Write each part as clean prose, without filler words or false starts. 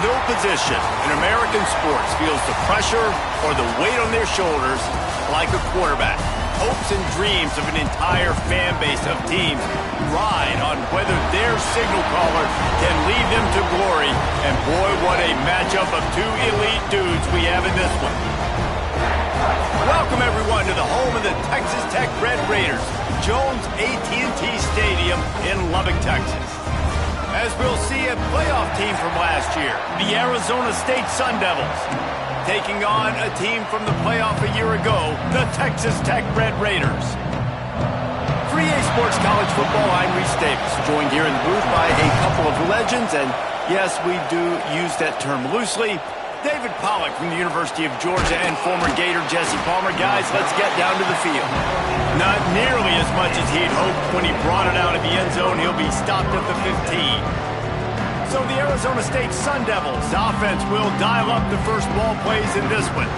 No position in American sports feels the pressure or the weight on their shoulders like a quarterback. Hopes and dreams of an entire fan base of teams ride on whether their signal caller can lead them to glory. And boy, what a matchup of two elite dudes we have in this one. Welcome, everyone, to the home of the Texas Tech Red Raiders, Jones AT&T Stadium in Lubbock, Texas. As we'll see, a playoff team from last year, the Arizona State Sun Devils, taking on a team from the playoff a year ago, the Texas Tech Red Raiders. For EA Sports College Football, I'm Reese Davis, joined here in the booth by a couple of legends, and yes, we do use that term loosely. David Pollack from the University of Georgia and former Gator Jesse Palmer. Guys, let's get down to the field. Not nearly as much as he'd hoped when he brought it out of the end zone. He'll be stopped at the 15. So the Arizona State Sun Devils offense will dial up the first ball plays in this one.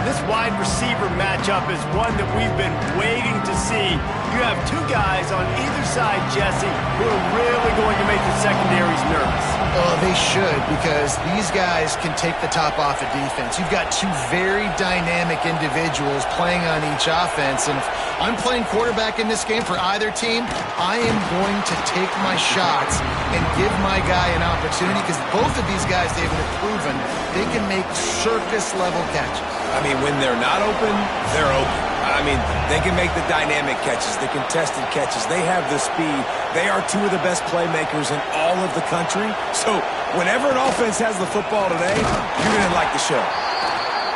This wide receiver matchup is one that we've been waiting to see. You have two guys on either side, Jesse, who are really going to make the secondaries nervous. Oh, they should, because these guys can take the top off of defense. You've got two very dynamic individuals playing on each offense, and if I'm playing quarterback in this game for either team, I am going to take my shots and give my guy an opportunity, because both of these guys, David, have proven they can make circus-level catches. I mean, when they're not open, they're open. I mean, they can make the dynamic catches, the contested catches. They have the speed. They are two of the best playmakers in all of the country. So whenever an offense has the football today, you're going to like the show.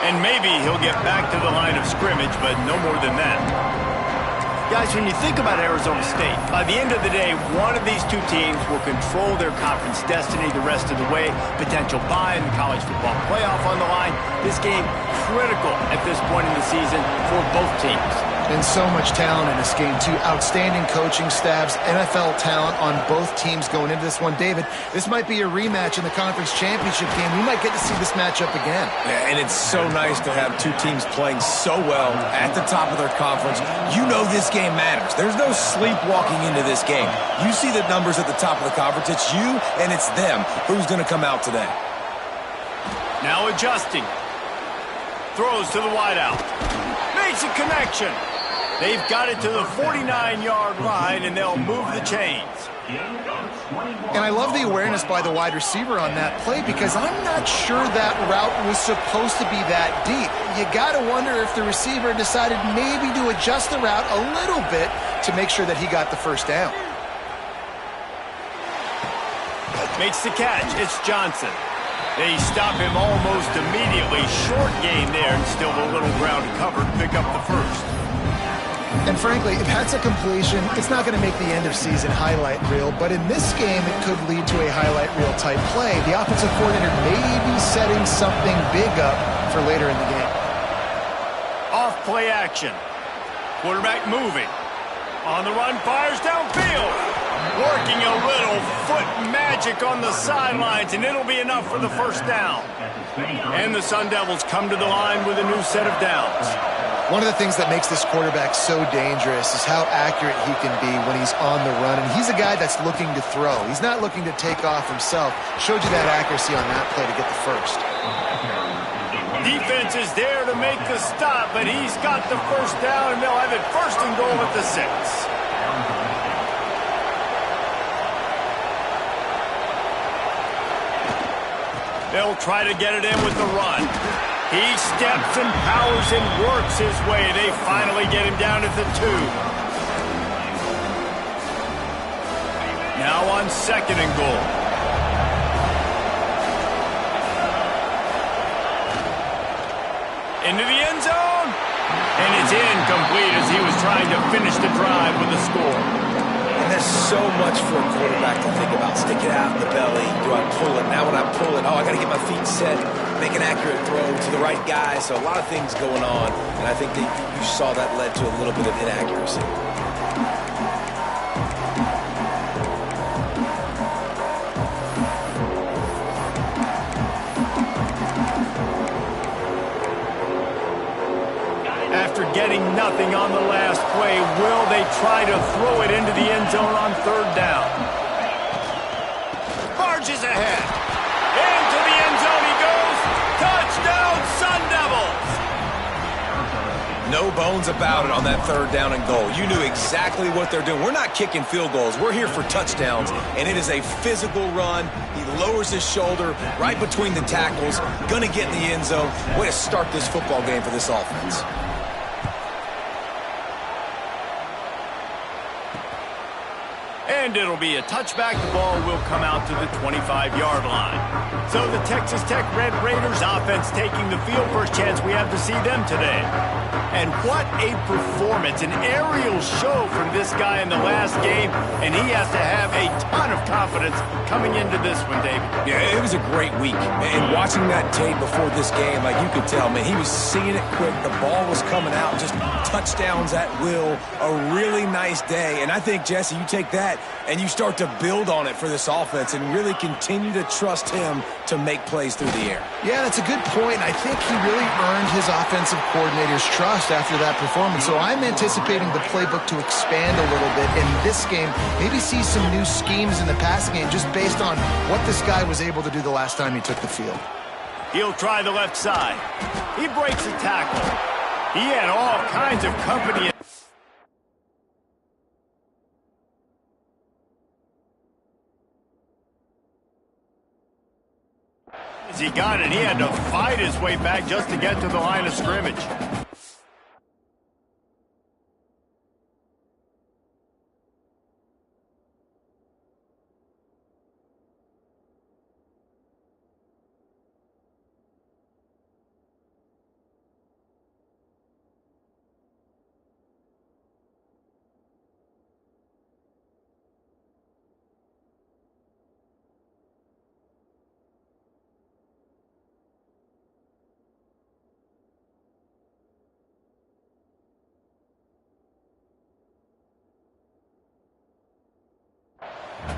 And maybe he'll get back to the line of scrimmage, but no more than that. Guys, when you think about Arizona State, by the end of the day, one of these two teams will control their conference destiny the rest of the way. Potential bye in the college football playoff on the line. This game critical at this point in the season for both teams. And so much talent in this game, too. Outstanding coaching staffs, NFL talent on both teams going into this one. David, this might be a rematch in the conference championship game. We might get to see this matchup again. Yeah, and it's so nice to have two teams playing so well at the top of their conference. You know this game matters. There's no sleepwalking into this game. You see the numbers at the top of the conference. It's you and it's them. Who's going to come out today? Now adjusting. Throws to the wideout. Makes a connection. They've got it to the 49-yard line, and they'll move the chains. And I love the awareness by the wide receiver on that play, because I'm not sure that route was supposed to be that deep. You got to wonder if the receiver decided maybe to adjust the route a little bit to make sure that he got the first down. Makes the catch. It's Johnson. They stop him almost immediately. Short gain there, and still a little ground covered. Pick up the first. And frankly, if that's a completion, it's not going to make the end-of-season highlight reel. But in this game, it could lead to a highlight reel type play. The offensive coordinator may be setting something big up for later in the game. Off play action. Quarterback moving. On the run, fires downfield. Working a little foot magic on the sidelines, and it'll be enough for the first down. And the Sun Devils come to the line with a new set of downs. One of the things that makes this quarterback so dangerous is how accurate he can be when he's on the run. And he's a guy that's looking to throw. He's not looking to take off himself. Showed you that accuracy on that play to get the first. Defense is there to make the stop, but he's got the first down, and they'll have it first and goal at the 6. They'll try to get it in with the run. He steps and powers and works his way. They finally get him down at the 2. Now on 2nd and goal. Into the end zone. And it's incomplete as he was trying to finish the drive with a score. And there's so much for a quarterback to think about. Stick it out in the belly. Do I pull it? Now when I pull it, I got to get my feet set, make an accurate throw to the right guy. So a lot of things going on, and I think that you saw that led to a little bit of inaccuracy. After getting nothing on the last play, will they try to throw it into the end zone on 3rd down? Barges ahead. Into the end bones about it on that 3rd down and goal. You knew exactly what they're doing. We're not kicking field goals. We're here for touchdowns, and it is a physical run. He lowers his shoulder right between the tackles, going to get in the end zone. Way to start this football game for this offense. And it'll be a touchback. The ball will come out to the 25-yard line. So the Texas Tech Red Raiders offense taking the field. First chance we have to see them today. And what a performance. An aerial show from this guy in the last game. And he has to have a ton of confidence coming into this one, David. Yeah, it was a great week. And watching that tape before this game, like you could tell, man, he was seeing it quick. The ball was coming out. Just touchdowns at will. A really nice day. And I think, Jesse, you take that and you start to build on it for this offense and really continue to trust him to make plays through the air. Yeah, that's a good point. I think he really earned his offensive coordinator's trust after that performance. So I'm anticipating the playbook to expand a little bit in this game, maybe see some new schemes in the passing game just based on what this guy was able to do the last time he took the field. He'll try the left side. He breaks a tackle. He had all kinds of company. He got it. He had to fight his way back just to get to the line of scrimmage.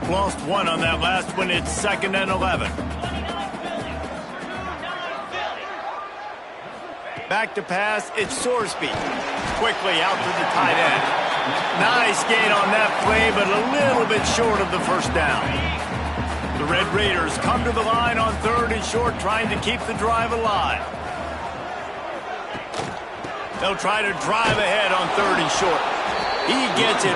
Lost one on that last one. It's 2nd and 11. Back to pass. It's Sorsby. Quickly out to the tight end. Nice gain on that play, but a little bit short of the first down. The Red Raiders come to the line on 3rd and short, trying to keep the drive alive. They'll try to drive ahead on 3rd and short. He gets it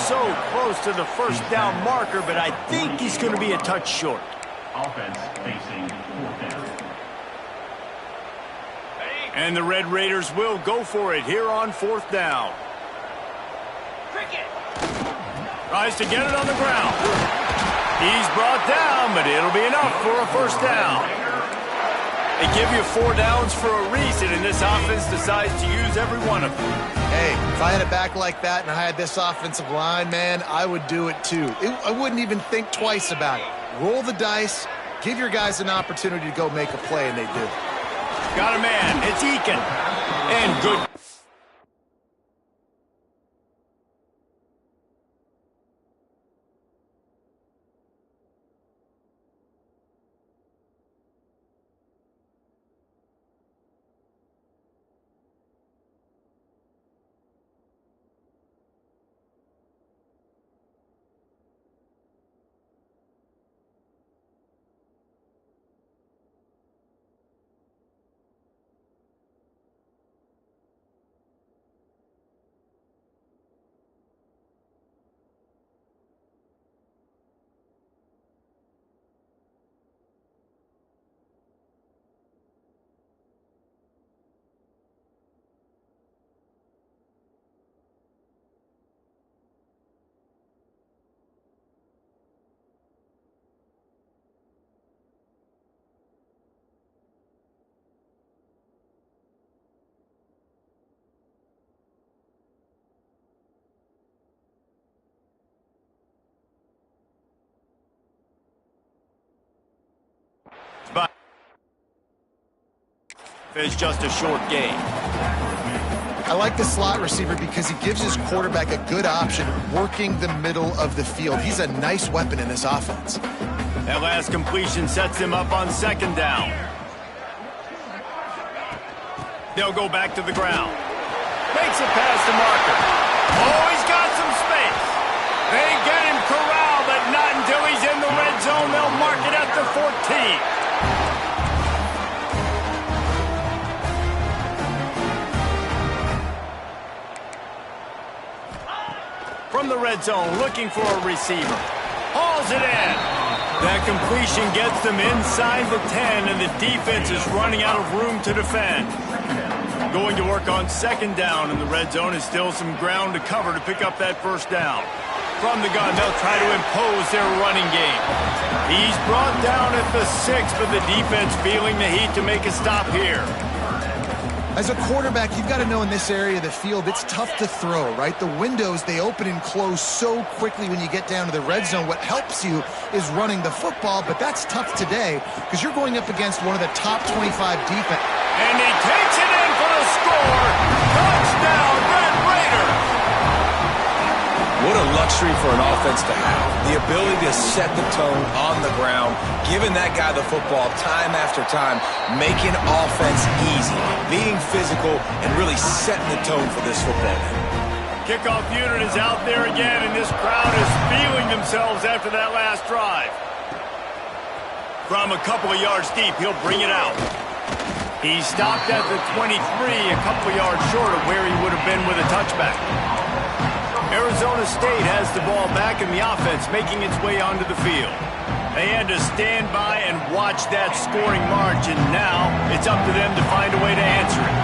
so close to the first down marker, but I think he's going to be a touch short. Offense facing 4th down. And the Red Raiders will go for it here on 4th down. Tries to get it on the ground. He's brought down, but it'll be enough for a first down. They give you 4 downs for a reason, and this offense decides to use every one of them. Hey, if I had a back like that and I had this offensive line, man, I would do it too. I wouldn't even think twice about it. Roll the dice, give your guys an opportunity to go make a play, and they do. Got a man. It's Eakin. And good. But it's just a short game. I like the slot receiver because he gives his quarterback a good option working the middle of the field. He's a nice weapon in this offense. That last completion sets him up on 2nd down. They'll go back to the ground. Makes it past the marker. Oh, he's got some space. They get him corralled, but not until he's in the red zone. They'll mark it at the 14. the red zone, looking for a receiver. Hauls it in. That completion gets them inside the 10, and the defense is running out of room to defend. Going to work on second down in the red zone, is still some ground to cover to pick up that first down. From the gun, they'll try to impose their running game. He's brought down at the 6, but the defense feeling the heat to make a stop here. As a quarterback, you've got to know in this area of the field, it's tough to throw, right? The windows, they open and close so quickly when you get down to the red zone. What helps you is running the football, but that's tough today because you're going up against one of the top 25 defense. And he takes it in for the score. Touchdown, Red Raiders! What a luxury for an offense to have. The ability to set the tone on the ground, giving that guy the football time after time, making offense easy, being physical, and really setting the tone for this football game. Kickoff unit is out there again, and this crowd is feeling themselves after that last drive. From a couple of yards deep, he'll bring it out. He stopped at the 23, a couple of yards short of where he would have been with a touchback. Arizona State has the ball back in the offense, making its way onto the field. They had to stand by and watch that scoring march, and now it's up to them to find a way to answer it.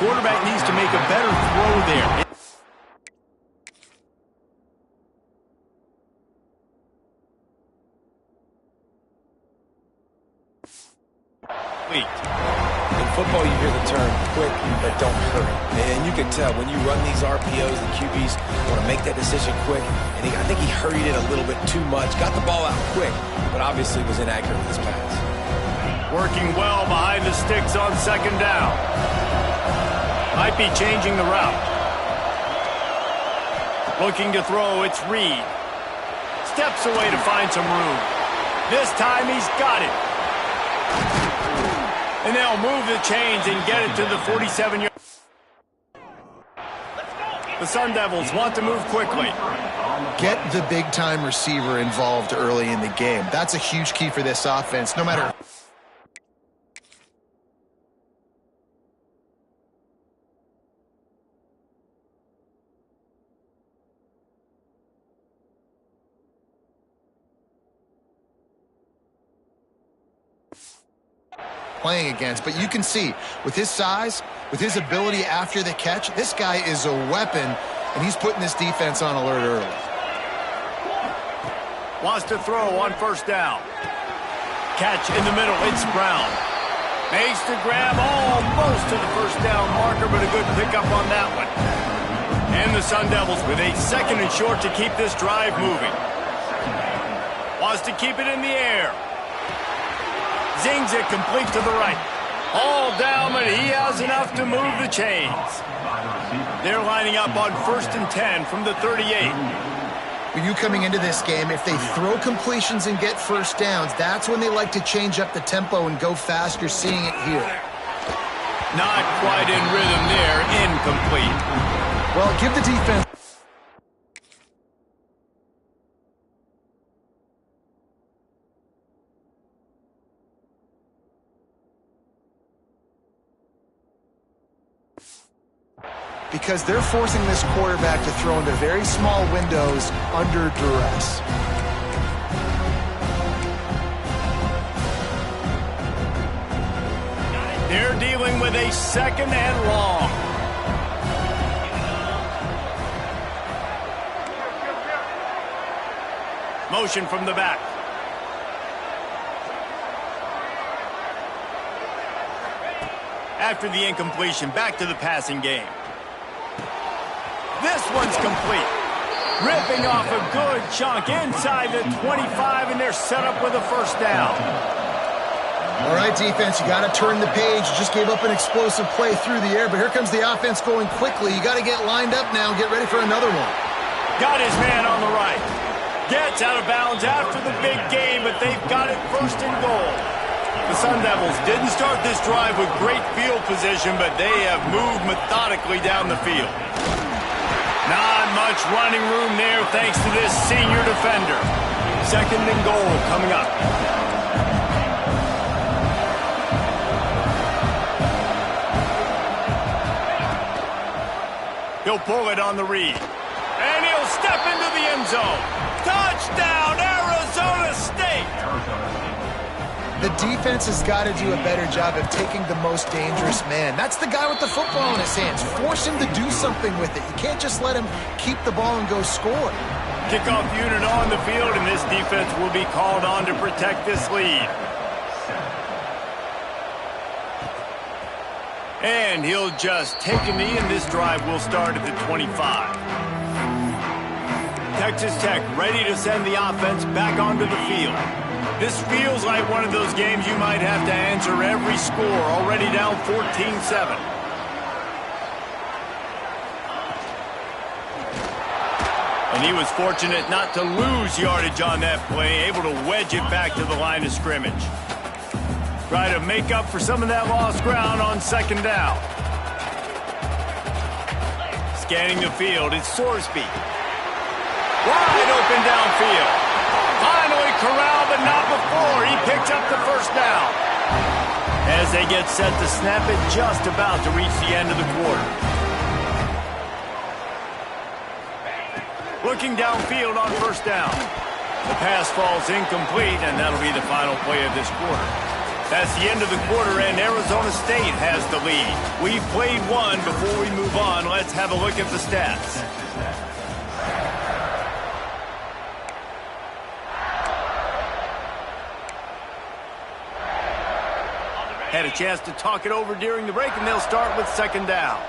Quarterback needs to make a better throw there. In football, you hear the term quick, but don't hurry. And you can tell when you run these RPOs, the QBs want to make that decision quick. And I think he hurried it a little bit too much. Got the ball out quick, but obviously was inaccurate with his pass. Working well behind the sticks on second down. Might be changing the route. Looking to throw, it's Reed. Steps away to find some room. This time he's got it. And they'll move the chains and get it to the 47-yard. The Sun Devils want to move quickly. Get the big-time receiver involved early in the game. That's a huge key for this offense, no matter... playing against, but you can see with his size, with his ability after the catch, this guy is a weapon, and he's putting this defense on alert early. Wants to throw on first down. Catch in the middle, it's Brown. Makes the grab almost to the first down marker, but a good pickup on that one. And the Sun Devils with a second and short to keep this drive moving. Wants to keep it in the air. Zings it complete to the right. All down, but he has enough to move the chains. They're lining up on 1st and 10 from the 38. When you coming into this game, if they throw completions and get first downs, that's when they like to change up the tempo and go fast. You're seeing it here. Not quite in rhythm there. Incomplete. Well, give the defense... because they're forcing this quarterback to throw into very small windows under duress. They're dealing with a second and long. Motion from the back. After the incompletion, back to the passing game. This one's complete. Ripping off a good chunk inside the 25, and they're set up with a first down. All right, defense, you got to turn the page. You just gave up an explosive play through the air, but here comes the offense going quickly. You got to get lined up now and get ready for another one. Got his man on the right. Gets out of bounds after the big game, but they've got it first and goal. The Sun Devils didn't start this drive with great field position, but they have moved methodically down the field. Not much running room there thanks to this senior defender. Second and goal coming up. He'll pull it on the read. And he'll step into the end zone. Touchdown, Arizona State! The defense has got to do a better job of taking the most dangerous man. That's the guy with the football in his hands. Force him to do something with it. You can't just let him keep the ball and go score. Kickoff unit on the field, and this defense will be called on to protect this lead. And he'll just take a knee, and this drive will start at the 25. Texas Tech ready to send the offense back onto the field. This feels like one of those games you might have to answer every score, already down 14-7. And he was fortunate not to lose yardage on that play, able to wedge it back to the line of scrimmage. Try to make up for some of that lost ground on second down. Scanning the field, it's Sorsby. Wide open downfield. Finally corralled, but not before. He picks up the first down. As they get set to snap it, just about to reach the end of the quarter. Looking downfield on first down. The pass falls incomplete, and that'll be the final play of this quarter. That's the end of the quarter, and Arizona State has the lead. We've played one. Before we move on, let's have a look at the stats. Had a chance to talk it over during the break, and they'll start with second down.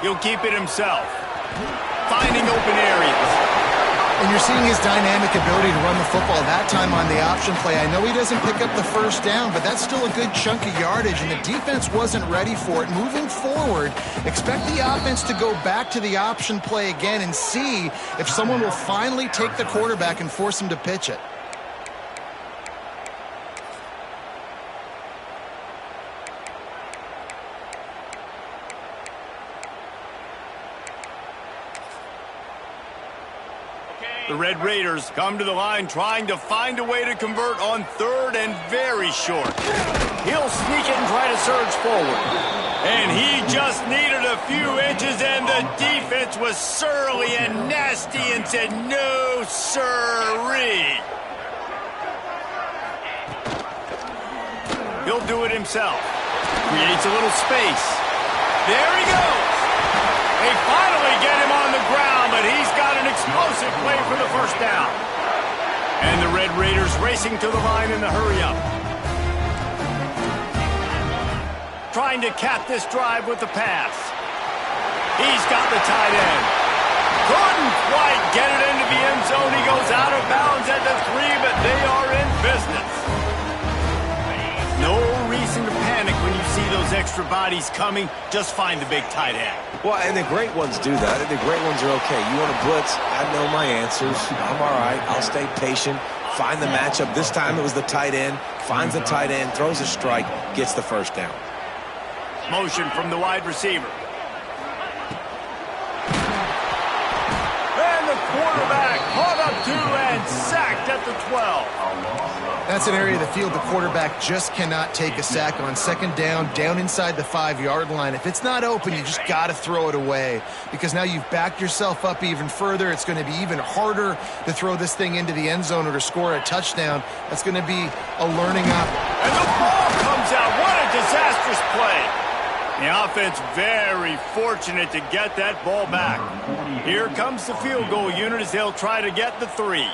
He'll keep it himself, finding open areas. And you're seeing his dynamic ability to run the football, that time on the option play. I know he doesn't pick up the first down, but that's still a good chunk of yardage, and the defense wasn't ready for it. Moving forward, expect the offense to go back to the option play again and see if someone will finally take the quarterback and force him to pitch it. The Red Raiders come to the line trying to find a way to convert on third and very short. He'll sneak it and try to surge forward. And he just needed a few inches, and the defense was surly and nasty and said, no, sirree. He'll do it himself. Creates a little space. There he goes. They finally get him on the ground, but he's got an explosive play for the first down. And the Red Raiders racing to the line in the hurry-up. Trying to cap this drive with the pass. He's got the tight end. Couldn't quite get it into the end zone. He goes out of bounds at the 3, but they are in business. No reason to panic when you see those extra bodies coming. Just find the big tight end. Well, and the great ones do that, and the great ones are okay. You want to blitz, I know my answers. I'm all right. I'll stay patient, find the matchup. This time it was the tight end. Finds the tight end, throws a strike, gets the first down. Motion from the wide receiver. And the quarterback caught up to and sacked at the 12. That's an area of the field the quarterback just cannot take a sack on. Second down, down inside the 5-yard line. If it's not open, you just got to throw it away, because now you've backed yourself up even further. It's going to be even harder to throw this thing into the end zone or to score a touchdown. That's going to be a learning up. And the ball comes out. What a disastrous play. The offense very fortunate to get that ball back. Here comes the field goal unit as they'll try to get the 3.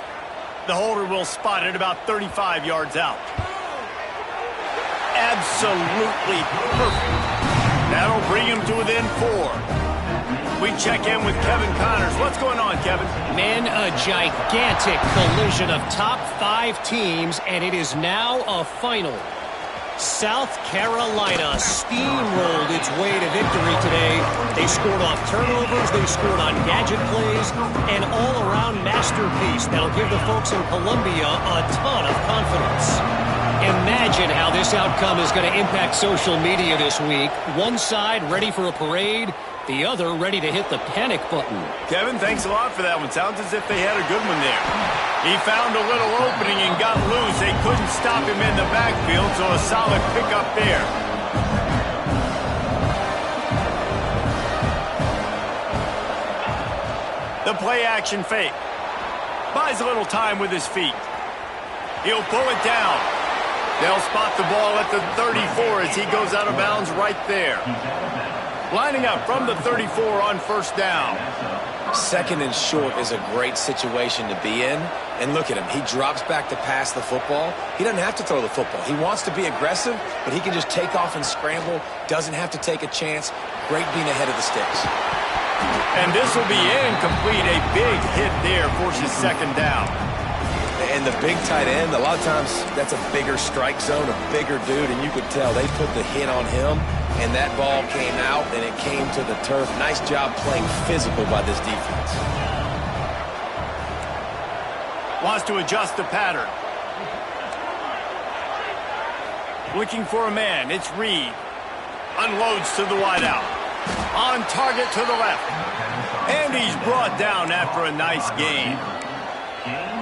The holder will spot it about 35 yards out. Absolutely perfect. That'll bring him to within 4. We check in with Kevin Connors. What's going on, Kevin? Men, a gigantic collision of top 5 teams, and it is now a final. South Carolina steamrolled its way to victory today. They scored off turnovers, they scored on gadget plays, an all-around masterpiece that'll give the folks in Columbia a ton of confidence. Imagine how this outcome is going to impact social media this week. One side ready for a parade, the other ready to hit the panic button. Kevin, thanks a lot for that one. Sounds as if they had a good one there. He found a little opening and got loose. They couldn't stop him in the backfield, so a solid pickup there. The play action fake. Buys a little time with his feet. He'll pull it down. They'll spot the ball at the 34 as he goes out of bounds right there. Lining up from the 34 on first down. Second and short is a great situation to be in. And look at him. He drops back to pass the football. He doesn't have to throw the football. He wants to be aggressive, but he can just take off and scramble. Doesn't have to take a chance. Great being ahead of the sticks. And this will be incomplete. A big hit there forces second down. And the big tight end, a lot of times that's a bigger strike zone, a bigger dude, and you could tell they put the hit on him, and that ball came out, and it came to the turf. Nice job playing physical by this defense. Wants to adjust the pattern. Looking for a man. It's Reed. Unloads to the wideout. On target to the left. And he's brought down after a nice gain.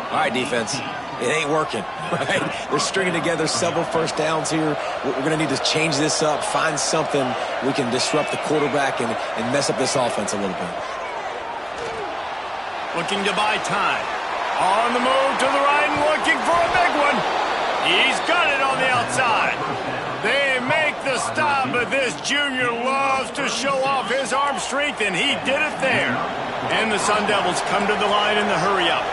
All right, defense. It ain't working, right? They're stringing together several first downs here. We're going to need to change this up, find something we can disrupt the quarterback and mess up this offense a little bit. Looking to buy time. On the move to the right and looking for a big one. He's got it on the outside. They make the stop, but this junior loves to show off his arm strength, and he did it there. And the Sun Devils come to the line in the hurry-up.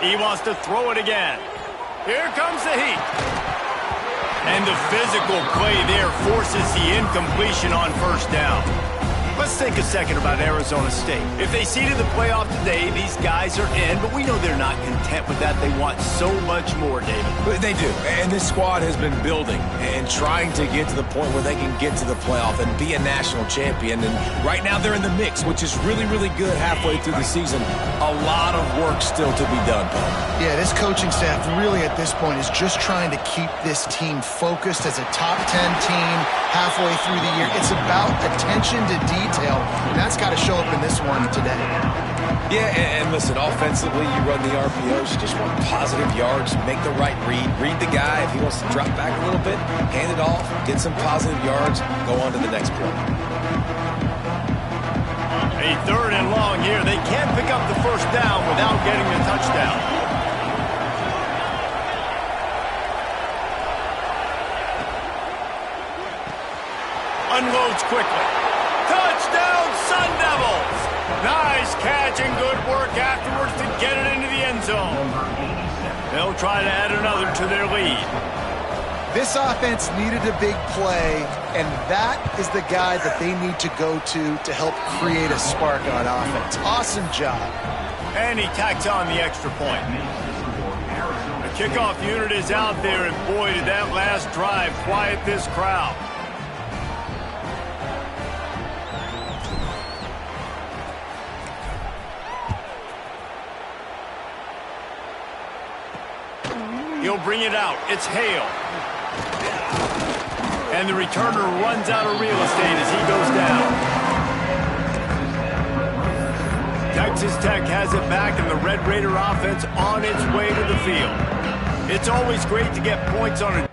He wants to throw it again. Here comes the heat. And the physical play there forces the incompletion on first down. Let's think a second about Arizona State. If they see to the playoff today, these guys are in, but we know they're not content with that. They want so much more, David. They do, and this squad has been building and trying to get to the point where they can get to the playoff and be a national champion. And right now they're in the mix, which is really, really good halfway through the season. A lot of work still to be done, Paul. Yeah, this coaching staff really at this point is just trying to keep this team focused as a top 10 team halfway through the year. It's about attention to detail, and that's got to show up in this one today. Yeah, and listen, offensively, you run the RPOs, you just want positive yards, make the right read the guy. If he wants to drop back a little bit, hand it off, get some positive yards, go on to the next play. A third and long here. They can't pick up the first down without getting the touchdown. Unloads quickly. Touchdown, Sun Devils! Nice catch and good work afterwards to get it into the end zone. They'll try to add another to their lead. This offense needed a big play, and that is the guy that they need to go to help create a spark on offense. Awesome job. And he tacks on the extra point. The kickoff unit is out there, and boy, did that last drive quiet this crowd. He'll bring it out. It's Hale. And the returner runs out of real estate as he goes down. Texas Tech has it back, and the Red Raider offense on its way to the field. It's always great to get points on it.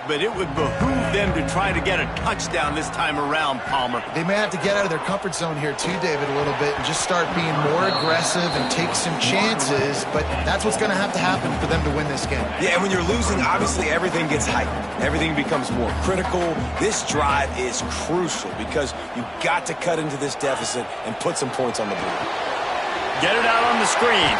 But it would behoove them to try to get a touchdown this time around, Palmer. They may have to get out of their comfort zone here too, David, a little bit and just start being more aggressive and take some chances, but that's what's going to happen for them to win this game. Yeah, and when you're losing, obviously everything gets heightened. Everything becomes more critical. This drive is crucial because you've got to cut into this deficit and put some points on the board. Get it out on the screen.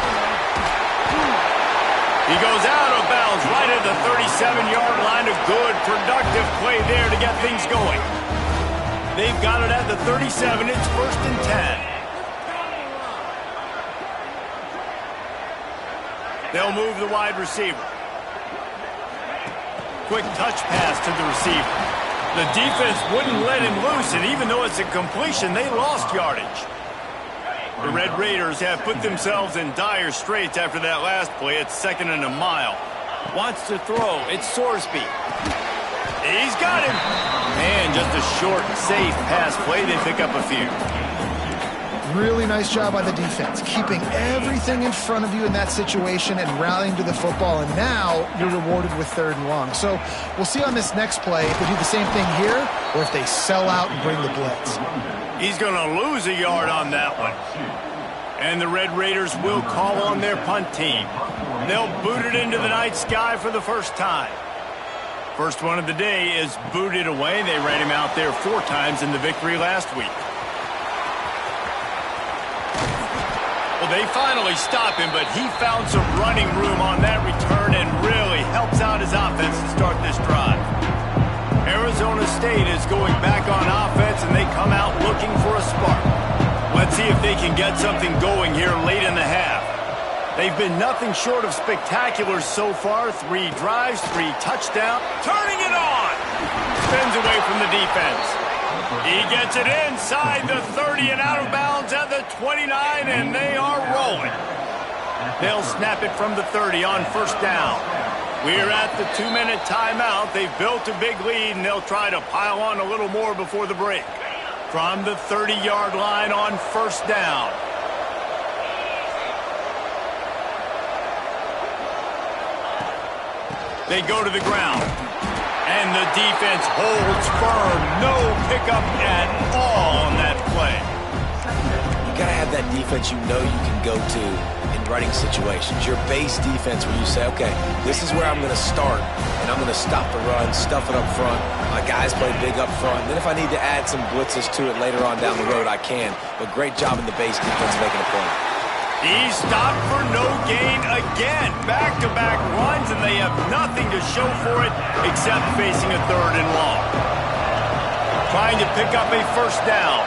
He goes out of bounds right at the 37-yard line. A good, productive play there to get things going. They've got it at the 37. It's 1st and 10. They'll move the wide receiver. Quick touch pass to the receiver. The defense wouldn't let him loose, and even though it's a completion, they lost yardage. The Red Raiders have put themselves in dire straits after that last play. It's 2nd and a mile. Wants to throw. It's Sorsby. He's got him. And just a short, safe pass play. They pick up a few. Really nice job by the defense, keeping everything in front of you in that situation and rallying to the football. And now you're rewarded with 3rd and long. So we'll see on this next play if they do the same thing here or if they sell out and bring the blitz. He's going to lose a yard on that one. And the Red Raiders will call on their punt team. They'll boot it into the night sky for the first time. First one of the day is booted away. They ran him out there 4 times in the victory last week. Well, they finally stop him, but he found some running room on that return and really helps out his offense to start this drive. Arizona State is going back on offense, and they come out looking for a spark. Let's see if they can get something going here late in the half. They've been nothing short of spectacular so far. 3 drives, 3 touchdowns. Turning it on! Spins away from the defense. He gets it inside the 30 and out of bounds at the 29, and they are rolling. They'll snap it from the 30 on first down. We're at the 2-minute timeout. They've built a big lead, and they'll try to pile on a little more before the break. From the 30-yard line on first down. They go to the ground. And the defense holds firm. No pickup at all on that play. You got to have that defense you know you can go to in running situations. Your base defense where you say, okay, this is where I'm going to start, and I'm going to stop the run, stuff it up front. My guys play big up front. Then if I need to add some blitzes to it later on down the road, I can. But great job in the base defense making a play. He's stopped for no gain again. Back-to-back runs, and they have nothing to show for it except facing a 3rd and long. Trying to pick up a first down.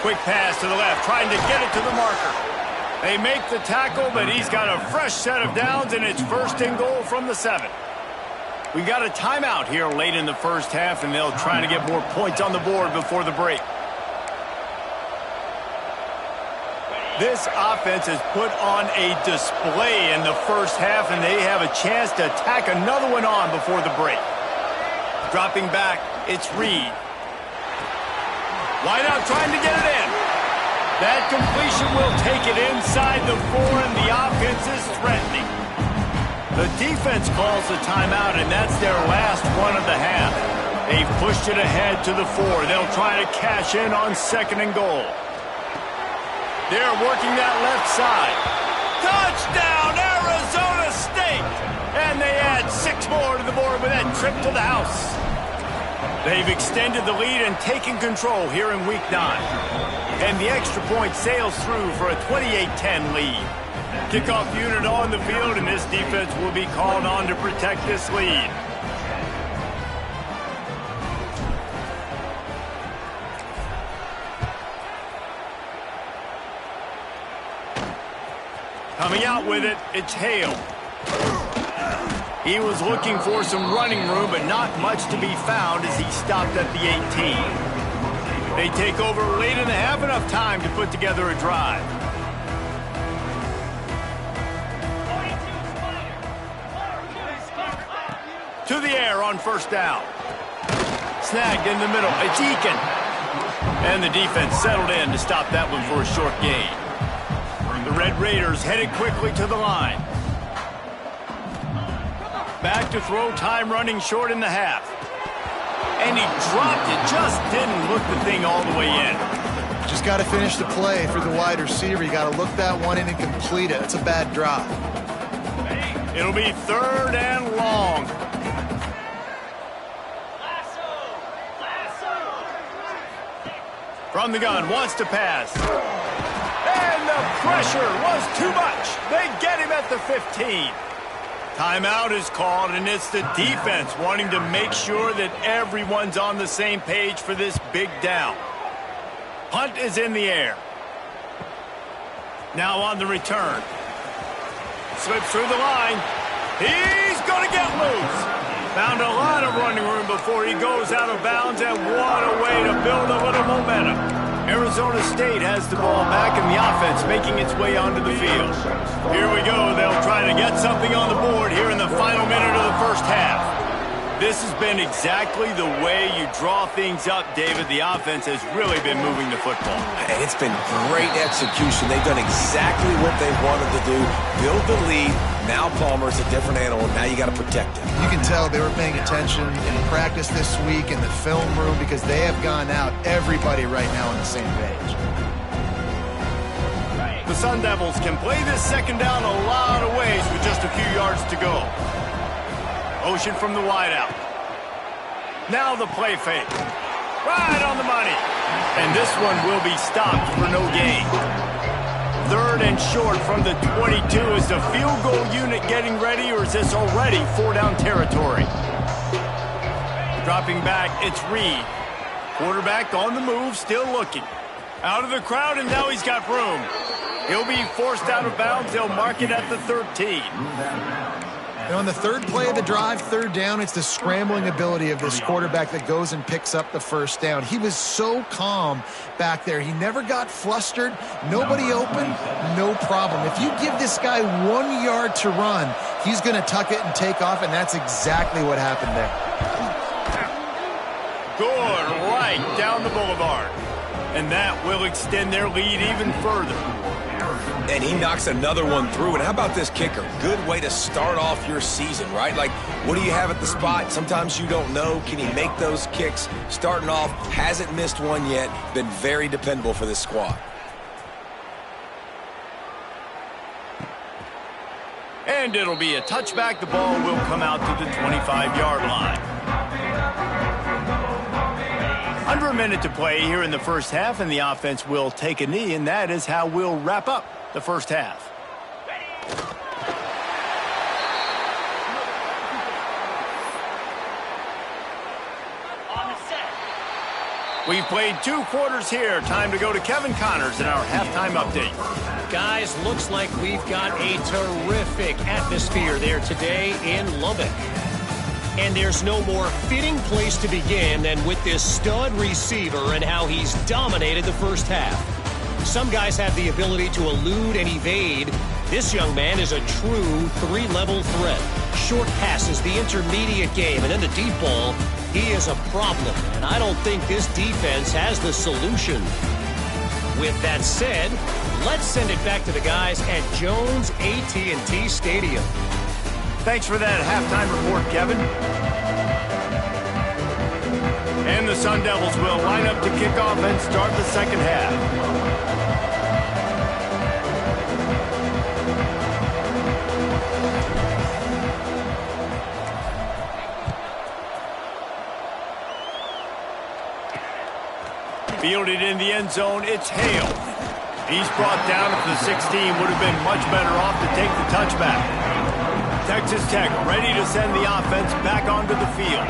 Quick pass to the left, trying to get it to the marker. They make the tackle, but he's got a fresh set of downs, and it's 1st and goal from the 7. We got a timeout here late in the first half, and they'll try to get more points on the board before the break. This offense has put on a display in the first half, and they have a chance to tack another one on before the break. Dropping back, it's Reed. Wide out trying to get it in. That completion will take it inside the 4, and the offense is threatening. The defense calls the timeout, and that's their last one of the half. They've pushed it ahead to the 4. They'll try to cash in on 2nd and goal. They're working that left side. Touchdown, Arizona State! And they add 6 more to the board with that trip to the house. They've extended the lead and taken control here in Week 9. And the extra point sails through for a 28-10 lead. Kickoff unit on the field, and this defense will be called on to protect this lead. Coming out with it, it's Hale. He was looking for some running room, but not much to be found as he stopped at the 18. They take over late in the half, enough time to put together a drive. To the air on first down. Snagged in the middle, it's Eakin. And the defense settled in to stop that one for a short gain. The Red Raiders headed quickly to the line. Back to throw, time running short in the half. And he dropped it, just didn't look the thing all the way in. Just got to finish the play for the wide receiver. You got to look that one in and complete it. It's a bad drop. It'll be 3rd and long. From the gun, wants to pass. And the pressure was too much. They get him at the 15. Timeout is called, and it's the defense wanting to make sure that everyone's on the same page for this big down. Punt is in the air. Now on the return. Slips through the line. He's going to get loose. Found a lot of running room before he goes out of bounds, and what a way to build a little momentum. Arizona State has the ball back and the offense making its way onto the field. Here we go. They'll try to get something on the board here in the final minute of the first half. This has been exactly the way you draw things up, David. The offense has really been moving the football. And it's been great execution. They've done exactly what they wanted to do. Build the lead. Now Palmer's a different animal. Now you got to protect him. You can tell they were paying attention in practice this week in the film room because they have gone out, everybody right now on the same page. The Sun Devils can play this second down a lot of ways with just a few yards to go. Motion from the wideout. Now the play fake. Right on the money. And this one will be stopped for no gain. 3rd and short from the 22. Is the field goal unit getting ready, or is this already 4-down territory? Dropping back, it's Reed. Quarterback on the move, still looking. Out of the crowd, and now he's got room. He'll be forced out of bounds. They'll mark it at the 13. And on the third play of the drive, 3rd down, it's the scrambling ability of this quarterback that goes and picks up the first down. He was so calm back there. He never got flustered. Nobody open, no problem. If you give this guy 1 yard to run, he's going to tuck it and take off, and that's exactly what happened there. Good, right down the boulevard. And that will extend their lead even further. And he knocks another one through. And how about this kicker? Good way to start off your season, right? Like, what do you have at the spot? Sometimes you don't know. Can he make those kicks? Starting off, hasn't missed one yet. Been very dependable for this squad. And it'll be a touchback. The ball will come out to the 25-yard line. Under a minute to play here in the first half, and the offense will take a knee, and that is how we'll wrap up the first half. We've played 2 quarters here. Time to go to Kevin Connors in our halftime update. Guys, looks like we've got a terrific atmosphere there today in Lubbock. And there's no more fitting place to begin than with this stud receiver and how he's dominated the first half. Some guys have the ability to elude and evade. This young man is a true 3-level threat. Short passes, the intermediate game, and then the deep ball. He is a problem, and I don't think this defense has the solution. With that said, let's send it back to the guys at Jones AT&T Stadium. Thanks for that halftime report, Kevin. And the Sun Devils will line up to kick off and start the second half. Fielded in the end zone, it's Hale. He's brought down at the 16, would have been much better off to take the touchback. Texas Tech ready to send the offense back onto the field.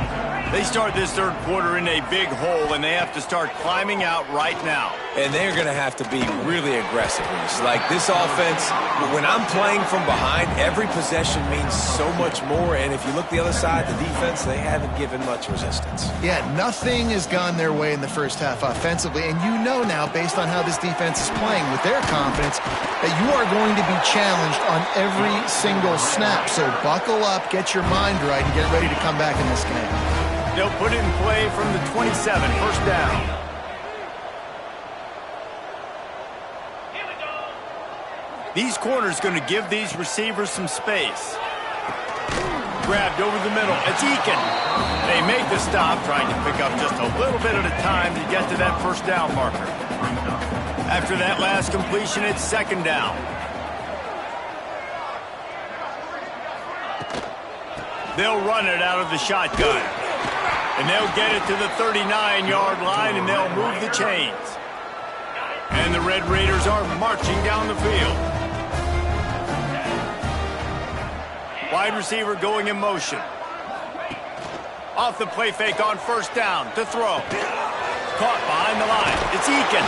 They start this third quarter in a big hole, and they have to start climbing out right now. And they're going to have to be really aggressive. Like this offense, when I'm playing from behind, every possession means so much more. And if you look the other side, the defense, they haven't given much resistance. Yeah, nothing has gone their way in the first half offensively. And you know now, based on how this defense is playing with their confidence, that you are going to be challenged on every single snap. So buckle up, get your mind right, and get ready to come back in this game. They'll put it in play from the 27, first down. These corners going to give these receivers some space. Grabbed over the middle. It's Eakin. They make the stop, trying to pick up just a little bit at a time to get to that first down marker. After that last completion, it's second down. They'll run it out of the shotgun. And they'll get it to the 39-yard line, and they'll move the chains. And the Red Raiders are marching down the field. Wide receiver going in motion. Off the play fake on first down to throw. Caught behind the line. It's Eakin.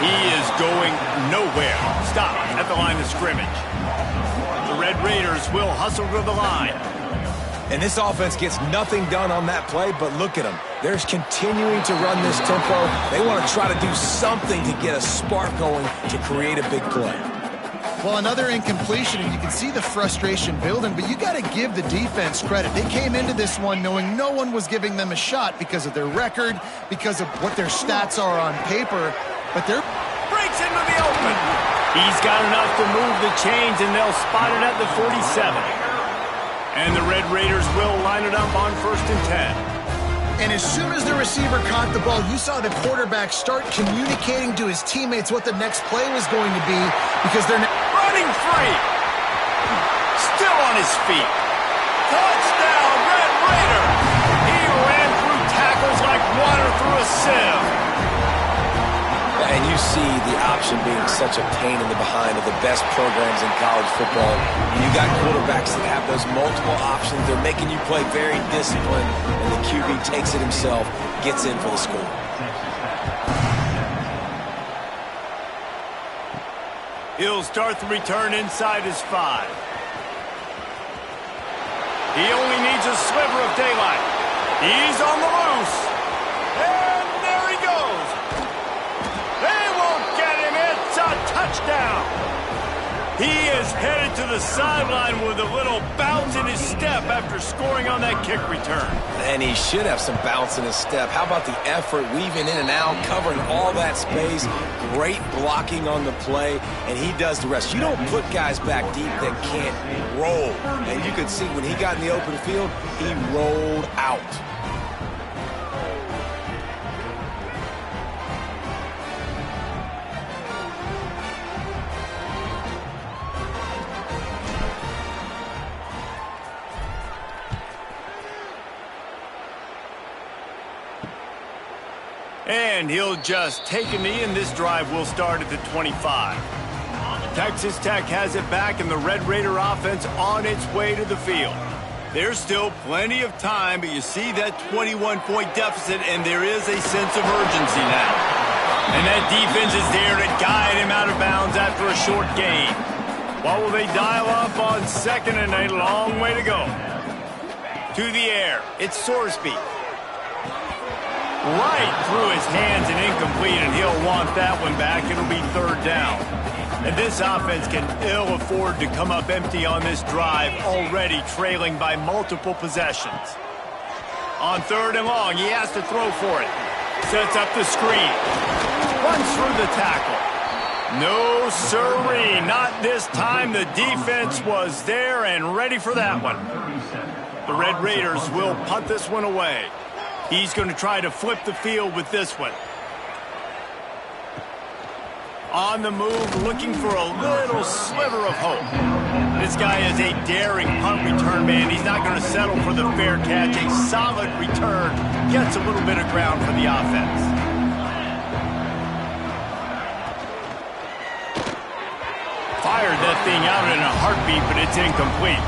He is going nowhere. Stop at the line of scrimmage. The Red Raiders will hustle to the line. And this offense gets nothing done on that play, but look at them. They're continuing to run this tempo. They want to try to do something to get a spark going to create a big play. Well, another incompletion, and you can see the frustration building, but you got to give the defense credit. They came into this one knowing no one was giving them a shot because of their record, because of what their stats are on paper, but they're... Breaks into the open. He's got enough to move the chains, and they'll spot it at the 47. And the Red Raiders will line it up on 1st and 10. And as soon as the receiver caught the ball, you saw the quarterback start communicating to his teammates what the next play was going to be because they're running free. Still on his feet. Touchdown, Red Raider. He ran through tackles like water through a sieve. And you see the option being such a pain in the behind of the best programs in college football. When you got quarterbacks that have those multiple options, they're making you play very disciplined, and the QB takes it himself, gets in for the score. He'll start the return inside his 5. He only needs a sliver of daylight. He's on the loose. And there he goes. They won't get him. It's a touchdown. He is headed to the sideline with a little bounce in his step after scoring on that kick return. And he should have some bounce in his step. How about the effort, weaving in and out, covering all that space, great blocking on the play, and he does the rest. You don't put guys back deep that can't roll. And you could see when he got in the open field, he rolled out. And he'll just take a knee, and this drive will start at the 25. Texas Tech has it back, and the Red Raider offense on its way to the field. There's still plenty of time, but you see that 21-point deficit, and there is a sense of urgency now. And that defense is there to guide him out of bounds after a short gain. What will they dial up on 2nd and a long way to go? To the air, it's Sorsby. Right through his hands and incomplete, and he'll want that one back. It'll be 3rd down. And this offense can ill afford to come up empty on this drive, already trailing by multiple possessions. On 3rd and long, he has to throw for it. Sets up the screen. Runs through the tackle. No siree, not this time. The defense was there and ready for that one. The Red Raiders will punt this one away. He's going to try to flip the field with this one. On the move, looking for a little sliver of hope. This guy is a daring punt return man. He's not going to settle for the fair catch. A solid return gets a little bit of ground for the offense. Fired that thing out in a heartbeat, but it's incomplete.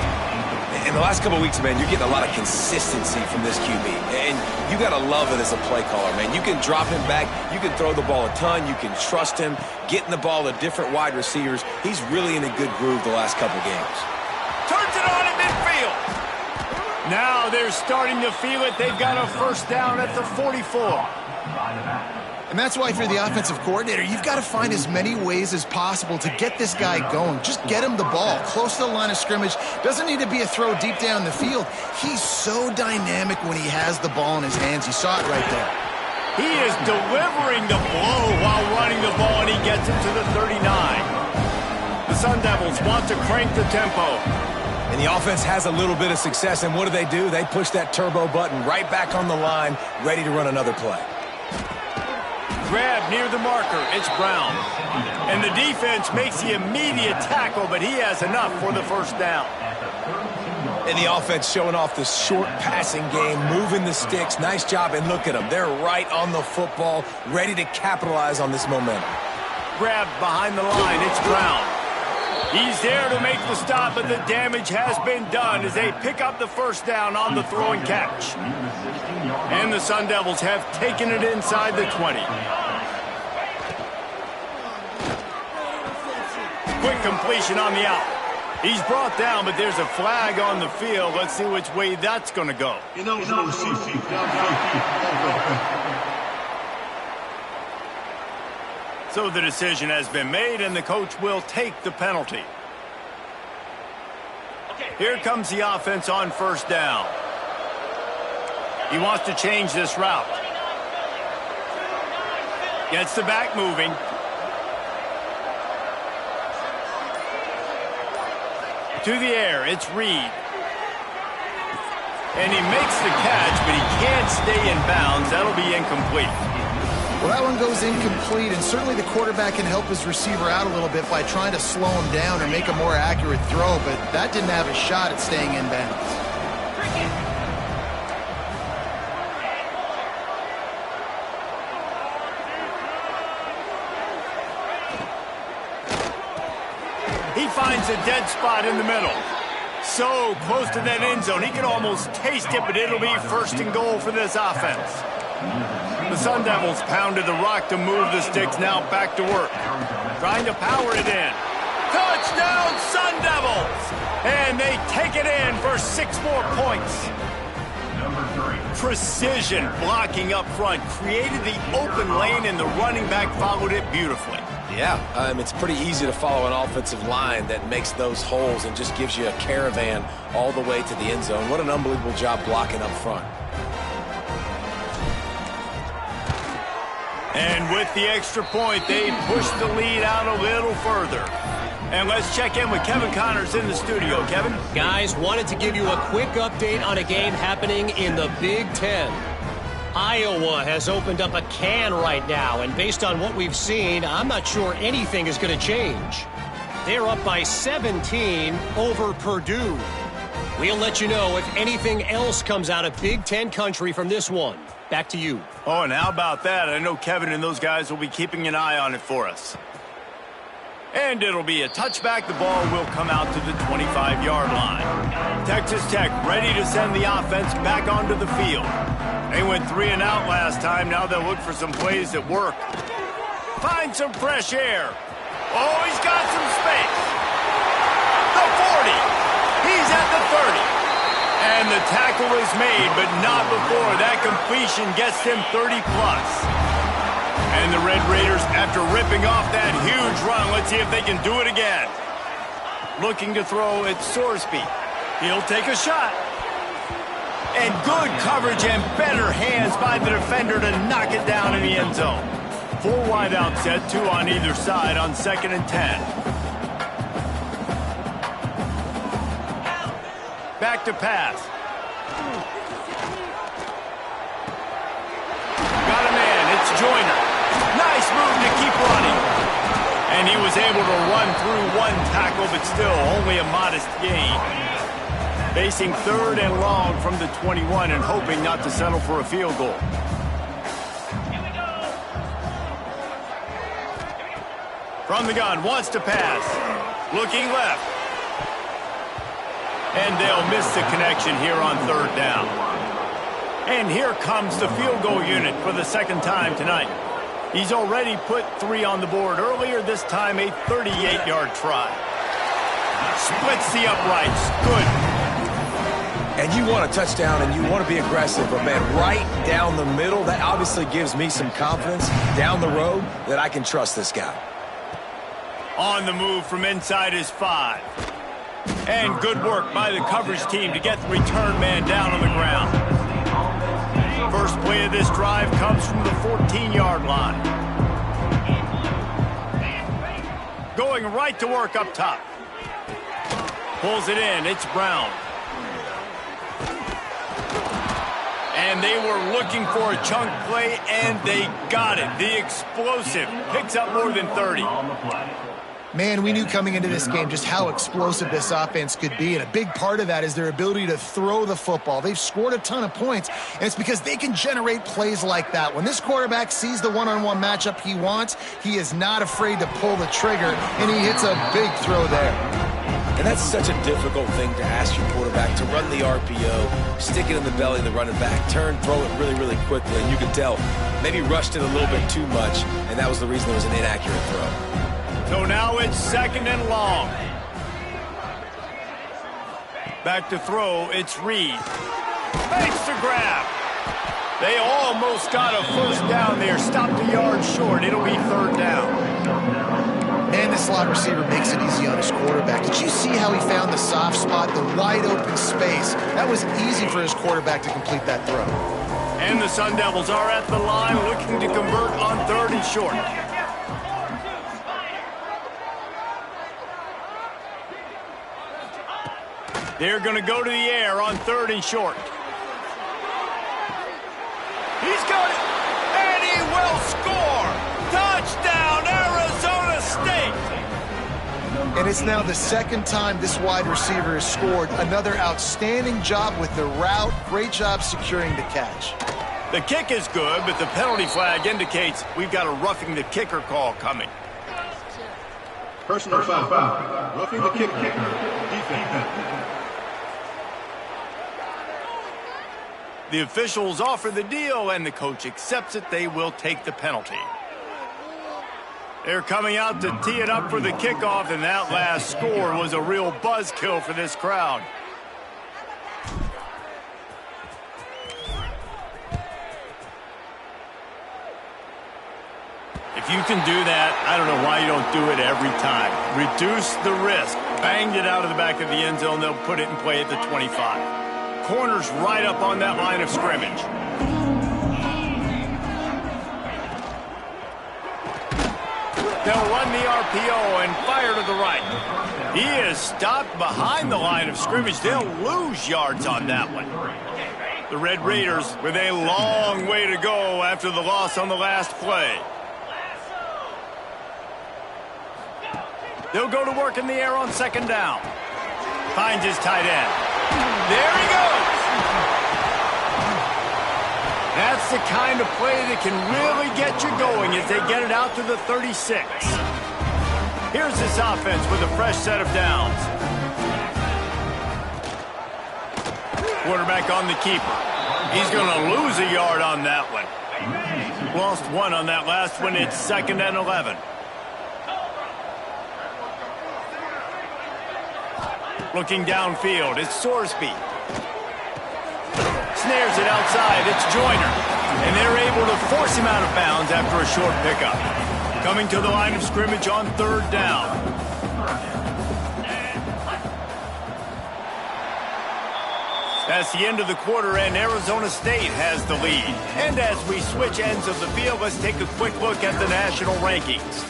In the last couple of weeks, man, you're getting a lot of consistency from this QB. And you got to love it as a play caller, man. You can drop him back. You can throw the ball a ton. You can trust him. Getting the ball to different wide receivers. He's really in a good groove the last couple games. Turns it on in midfield. Now they're starting to feel it. They've got a 1st down at the 44. And that's why if you're the offensive coordinator, you've got to find as many ways as possible to get this guy going. Just get him the ball close to the line of scrimmage. Doesn't need to be a throw deep down the field. He's so dynamic when he has the ball in his hands. You saw it right there. He is delivering the blow while running the ball, and he gets it to the 39. The Sun Devils want to crank the tempo. And the offense has a little bit of success, and what do? They push that turbo button right back on the line, ready to run another play. Grab near the marker. It's Brown. And the defense makes the immediate tackle, but he has enough for the 1st down. And the offense showing off the short passing game, moving the sticks. Nice job, and look at them. They're right on the football, ready to capitalize on this momentum. Grabbed behind the line. It's Brown. He's there to make the stop, but the damage has been done as they pick up the 1st down on the throw and catch. And the Sun Devils have taken it inside the 20. Quick completion on the out. He's brought down, but there's a flag on the field. Let's see which way that's going to go. So the decision has been made, and the coach will take the penalty. Here comes the offense on first down. He wants to change this route. Gets the back moving. To the air, it's Reed. And he makes the catch, but he can't stay in bounds. That'll be incomplete. Well, that one goes incomplete, and certainly the quarterback can help his receiver out a little bit by trying to slow him down or make a more accurate throw, but that didn't have a shot at staying in bounds. He finds a dead spot in the middle. So close to that end zone, he can almost taste it, but it'll be first and goal for this offense. The Sun Devils pounded the rock to move the sticks, now back to work. Trying to power it in. Touchdown, Sun Devils! And they take it in for 6 more points. Precision blocking up front created the open lane, and the running back followed it beautifully. Yeah, it's pretty easy to follow an offensive line that makes those holes and just gives you a caravan all the way to the end zone. What an unbelievable job blocking up front. And with the extra point, they push the lead out a little further. And let's check in with Kevin Connors in the studio. Kevin? Guys, wanted to give you a quick update on a game happening in the Big Ten. Iowa has opened up a can right now, and based on what we've seen, I'm not sure anything is going to change. They're up by 17 over Purdue. We'll let you know if anything else comes out of Big Ten country from this one. Back to you. Oh, and how about that? I know Kevin and those guys will be keeping an eye on it for us. And it'll be a touchback. The ball will come out to the 25-yard line. Texas Tech ready to send the offense back onto the field. They went 3 and out last time. Now they'll look for some plays that work. Find some fresh air. Oh, he's got some space. The 40. He's at the 30. And the tackle is made, but not before that completion gets them 30-plus. And the Red Raiders, after ripping off that huge run, let's see if they can do it again. Looking to throw at Sorsby. He'll take a shot. And good coverage and better hands by the defender to knock it down in the end zone. 4 wide out set, 2 on either side on 2nd and 10. Back to pass. Got a man, it's Joyner. Nice move to keep running. And he was able to run through 1 tackle, but still only a modest gain. Facing 3rd and long from the 21 and hoping not to settle for a field goal. From the gun, wants to pass. Looking left. And they'll miss the connection here on 3rd down. And here comes the field goal unit for the 2nd time tonight. He's already put 3 on the board earlier, this time a 38-yard try. Splits the uprights. Good. And you want a touchdown and you want to be aggressive, but man, right down the middle, that obviously gives me some confidence down the road that I can trust this guy. On the move from inside his 5. And good work by the coverage team to get the return man down on the ground. First play of this drive comes from the 14-yard line. Going right to work up top. Pulls it in, it's Brown. And they were looking for a chunk play, and they got it. The explosive picks up more than 30. Man, we knew coming into this game just how explosive this offense could be, and a big part of that is their ability to throw the football. They've scored a ton of points, and it's because they can generate plays like that. When this quarterback sees the one-on-one matchup he wants, he is not afraid to pull the trigger, and he hits a big throw there. And that's such a difficult thing to ask your quarterback, to run the RPO, stick it in the belly of the running back, turn, throw it really, really quickly, and you can tell maybe rushed it a little bit too much, and that was the reason it was an inaccurate throw. So now it's 2nd and long. Back to throw, it's Reed. Makes the grab. They almost got a first down there. Stopped a yard short. It'll be third down. Man, this slot receiver makes it easy on his quarterback. Did you see how he found the soft spot, the wide open space? That was easy for his quarterback to complete that throw. And the Sun Devils are at the line looking to convert on third and short. They're going to go to the air on third and short. He's got it, and he will score! Touchdown, Arizona State! And it's now the second time this wide receiver has scored. Another outstanding job with the route. Great job securing the catch. The kick is good, but the penalty flag indicates we've got a roughing the kicker call coming. Personal foul. Roughing the kicker. Defense. The officials offer the deal, and the coach accepts it. They will take the penalty. They're coming out to tee it up for the kickoff, and that last score was a real buzzkill for this crowd. If you can do that, I don't know why you don't do it every time. Reduce the risk. Banged it out of the back of the end zone. They'll put it in play at the 25. Corner's right up on that line of scrimmage. They'll run the RPO and fire to the right. He is stopped behind the line of scrimmage. They'll lose yards on that one. The Red Raiders with a long way to go after the loss on the last play. They'll go to work in the air on second down. Finds his tight end. There he goes. That's the kind of play that can really get you going as they get it out to the 36. Here's this offense with a fresh set of downs. Quarterback on the keeper. He's going to lose a yard on that one. Lost one on that last one. It's 2nd and 11. Looking downfield, it's Sorsby. Snares it outside, it's Joyner. And they're able to force him out of bounds after a short pickup. Coming to the line of scrimmage on third down. That's the end of the quarter, and Arizona State has the lead. And as we switch ends of the field, let's take a quick look at the national rankings.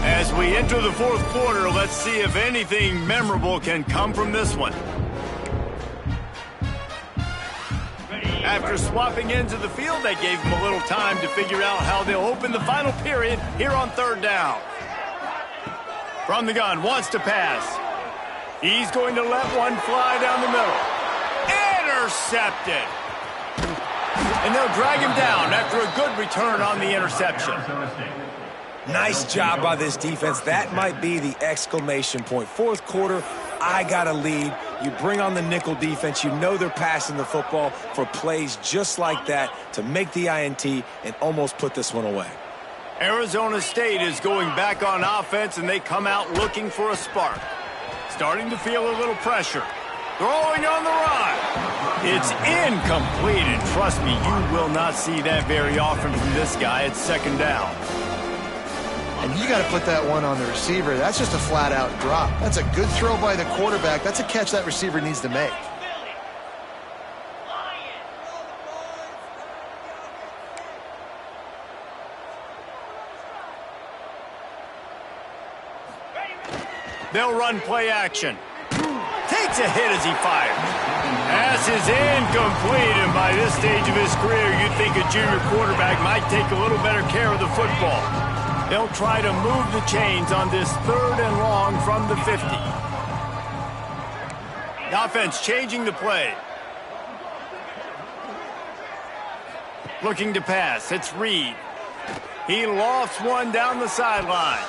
As we enter the fourth quarter, let's see if anything memorable can come from this one. After swapping ends of the field, they gave him a little time to figure out how they'll open the final period here on third down. From the gun, wants to pass. He's going to let one fly down the middle. Intercepted. And they'll drag him down after a good return on the interception. Nice job by this defense. That might be the exclamation point. Fourth quarter, I got a lead. You bring on the nickel defense. You know they're passing the football for plays just like that to make the INT and almost put this one away. Arizona State is going back on offense, and they come out looking for a spark. Starting to feel a little pressure. Throwing on the run. It's incomplete, and trust me, you will not see that very often from this guy. It's second down. And you got to put that one on the receiver. That's just a flat-out drop. That's a good throw by the quarterback. That's a catch that receiver needs to make. They'll run play action. Takes a hit as he fires. Pass is incomplete, and by this stage of his career, you'd think a junior quarterback might take a little better care of the football. They'll try to move the chains on this third and long from the 50. The offense changing the play. Looking to pass. It's Reed. He lofts one down the sideline.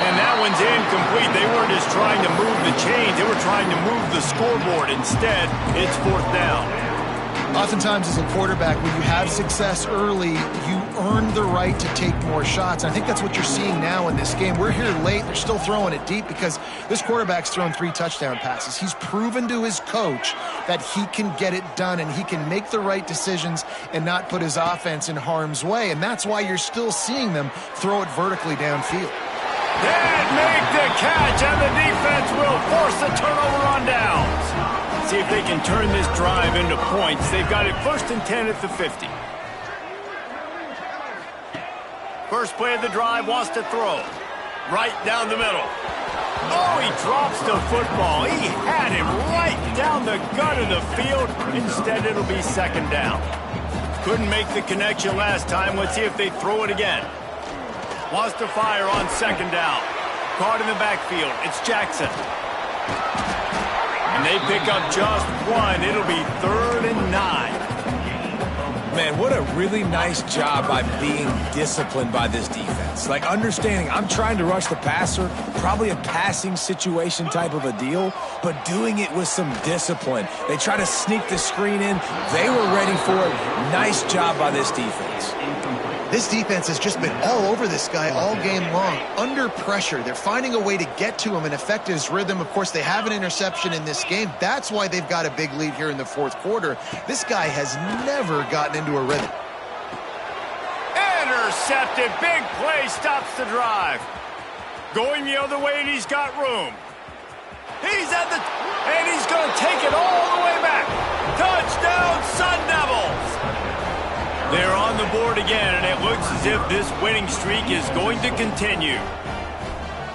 And that one's incomplete. They weren't just trying to move the chains. They were trying to move the scoreboard. Instead, it's fourth down. Oftentimes as a quarterback, when you have success early, you earned the right to take more shots. And I think that's what you're seeing now in this game. We're here late. They're still throwing it deep because this quarterback's thrown 3 touchdown passes. He's proven to his coach that he can get it done and he can make the right decisions and not put his offense in harm's way. And that's why you're still seeing them throw it vertically downfield. And make the catch, and the defense will force the turnover on downs. See if they can turn this drive into points. They've got it 1st and 10 at the 50. First play of the drive, wants to throw. Right down the middle. Oh, he drops the football. He had him right down the gut of the field. Instead, it'll be 2nd down. Couldn't make the connection last time. Let's see if they throw it again. Wants to fire on 2nd down. Caught in the backfield. It's Jackson. And they pick up just 1. It'll be 3rd and 9. Man, what a really nice job by being disciplined by this defense. Like, understanding I'm trying to rush the passer, probably a passing situation type of a deal, but doing it with some discipline. They try to sneak the screen in. They were ready for it. Nice job by this defense. This defense has just been all over this guy all game long. Under pressure, they're finding a way to get to him and affect his rhythm. Of course, they have an interception in this game. That's why they've got a big lead here in the 4th quarter. This guy has never gotten into a rhythm. Intercepted. Big play stops the drive. Going the other way, and he's got room. And he's going to take it all the way back. Touchdown, Sun Devils. They're on the board again, and it looks as if this winning streak is going to continue.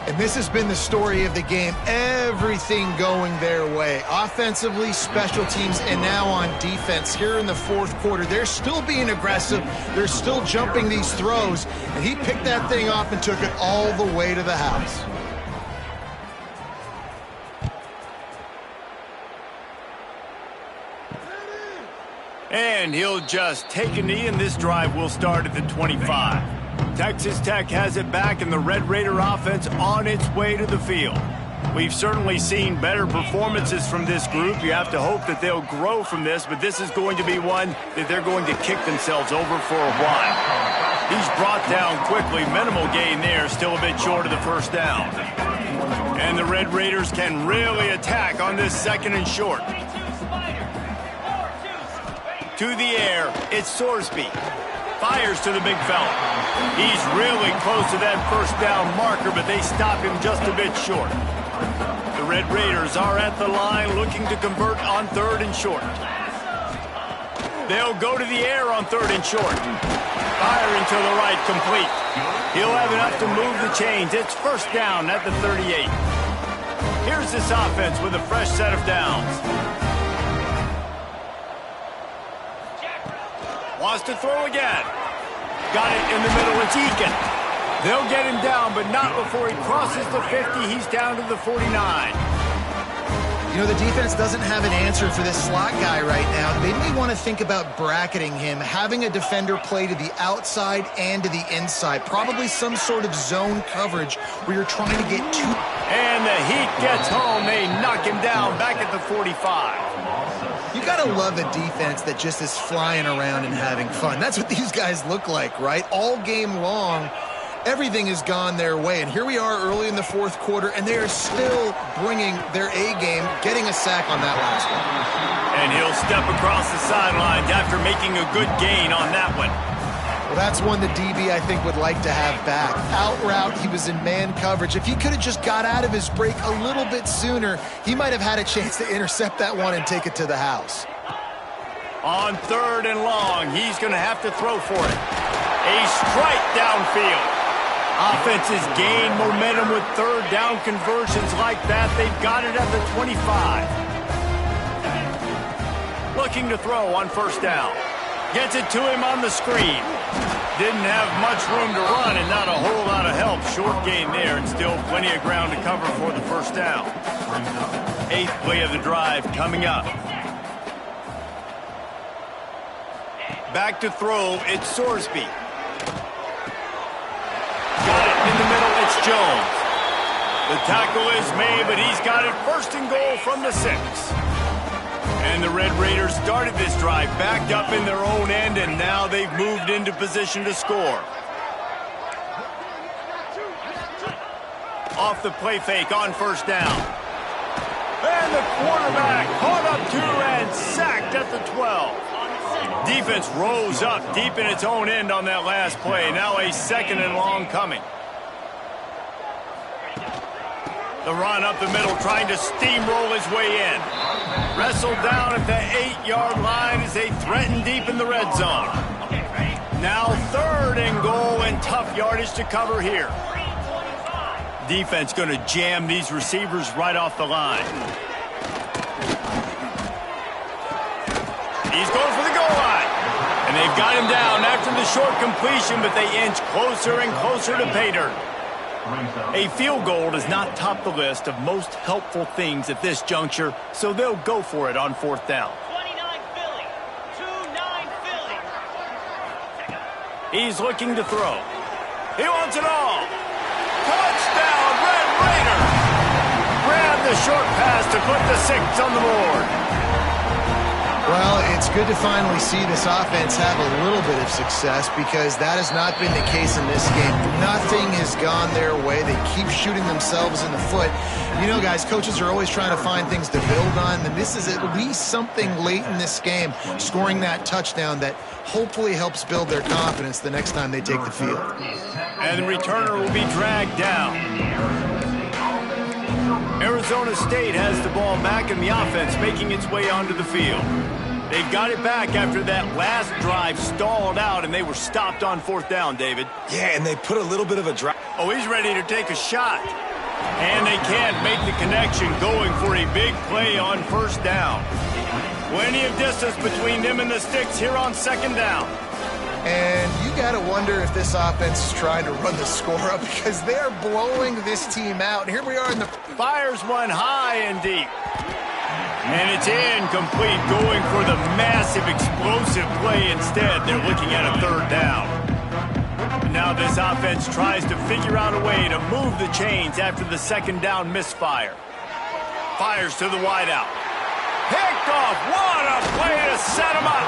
And this has been the story of the game. Everything going their way. Offensively, special teams, and now on defense here in the 4th quarter. They're still being aggressive. They're still jumping these throws. And he picked that thing off and took it all the way to the house. And he'll just take a knee, and this drive will start at the 25. Texas Tech has it back, and the Red Raider offense on its way to the field. We've certainly seen better performances from this group. You have to hope that they'll grow from this, but this is going to be one that they're going to kick themselves over for a while. He's brought down quickly. Minimal gain there, still a bit short of the 1st down. And the Red Raiders can really attack on this 2nd and short. To the air, it's Sorsby. Fires to the big fella. He's really close to that 1st down marker, but they stop him just a bit short. The Red Raiders are at the line looking to convert on 3rd and short. They'll go to the air on 3rd and short. Firing to the right, complete. He'll have enough to move the chains. It's 1st down at the 38. Here's this offense with a fresh set of downs. Wants to throw again. Got it in the middle. It's Eakin. They'll get him down, but not before he crosses the 50. He's down to the 49. You know, the defense doesn't have an answer for this slot guy right now. They may want to think about bracketing him, having a defender play to the outside and to the inside. Probably some sort of zone coverage where you're trying to get two. And the heat gets home. They knock him down back at the 45. You gotta love a defense that just is flying around and having fun. That's what these guys look like, right? All game long, everything has gone their way. And here we are early in the 4th quarter, and they are still bringing their A game, getting a sack on that last one. And he'll step across the sidelines after making a good gain on that one. Well, that's one the DB, I think, would like to have back. Out route, he was in man coverage. If he could have just got out of his break a little bit sooner, he might have had a chance to intercept that one and take it to the house. On 3rd and long, he's going to have to throw for it. A strike downfield. Offenses gain momentum with 3rd down conversions like that. They've got it at the 25. Looking to throw on 1st down. Gets it to him on the screen. Didn't have much room to run and not a whole lot of help. Short gain there and still plenty of ground to cover for the 1st down. 8th play of the drive coming up. Back to throw, it's Sorsby. Got it in the middle, it's Jones. The tackle is made, but he's got it 1st and goal from the 6. And the Red Raiders started this drive backed up in their own end, and now they've moved into position to score. Off the play fake on first down. And the quarterback caught up to and sacked at the 12. Defense rose up deep in its own end on that last play. Now a 2nd and long coming. The run up the middle, trying to steamroll his way in. Wrestled down at the 8-yard line as they threaten deep in the red zone. Now 3rd and goal and tough yardage to cover here. Defense going to jam these receivers right off the line. He's going for the goal line. And they've got him down after the short completion, but they inch closer and closer to pay dirt. A field goal does not top the list of most helpful things at this juncture, so they'll go for it on 4th down. 29 Philly. 2-9 Philly. He's looking to throw. He wants it all. Touchdown, Red Raiders! Grab the short pass to put the 6 on the board. Well, it's good to finally see this offense have a little bit of success because that has not been the case in this game. Nothing has gone their way. They keep shooting themselves in the foot. You know, guys, coaches are always trying to find things to build on, and this is at least something late in this game, scoring that touchdown that hopefully helps build their confidence the next time they take the field. And the returner will be dragged down. Arizona State has the ball back in the offense, making its way onto the field. They've got it back after that last drive stalled out, and they were stopped on 4th down, David. Yeah, and they put a little bit of a drive. Oh, he's ready to take a shot. And they can't make the connection, going for a big play on 1st down. Plenty of distance between them and the sticks here on 2nd down. And you got to wonder if this offense is trying to run the score up because they're blowing this team out. And here we are in the... Fires one high and deep. And it's incomplete, going for the massive explosive play instead. They're looking at a 3rd down. Now this offense tries to figure out a way to move the chains after the 2nd down misfire. Fires to the wideout. Picked off. What a play to set him up.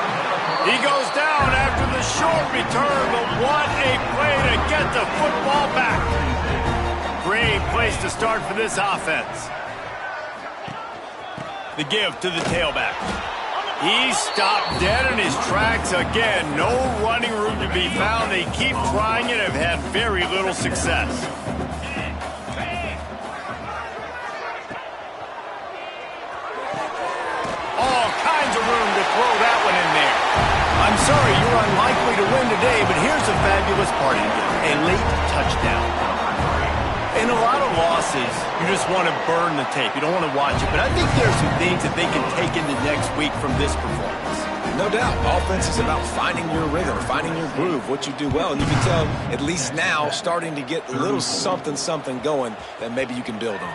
He goes down after the short return, but what a play to get the football back. Great place to start for this offense. The give to the tailback. He stopped dead in his tracks again. No running room to be found. They keep trying it, have had very little success. All kinds of room to throw that one in there. I'm sorry you're unlikely to win today, but here's a fabulous part of it. A late touchdown. In a lot of losses, you just want to burn the tape. You don't want to watch it. But I think there's some things that they can take into next week from this performance. No doubt. Offense is about finding your rhythm, finding your groove, what you do well. And you can tell, at least now, starting to get a little something going that maybe you can build on.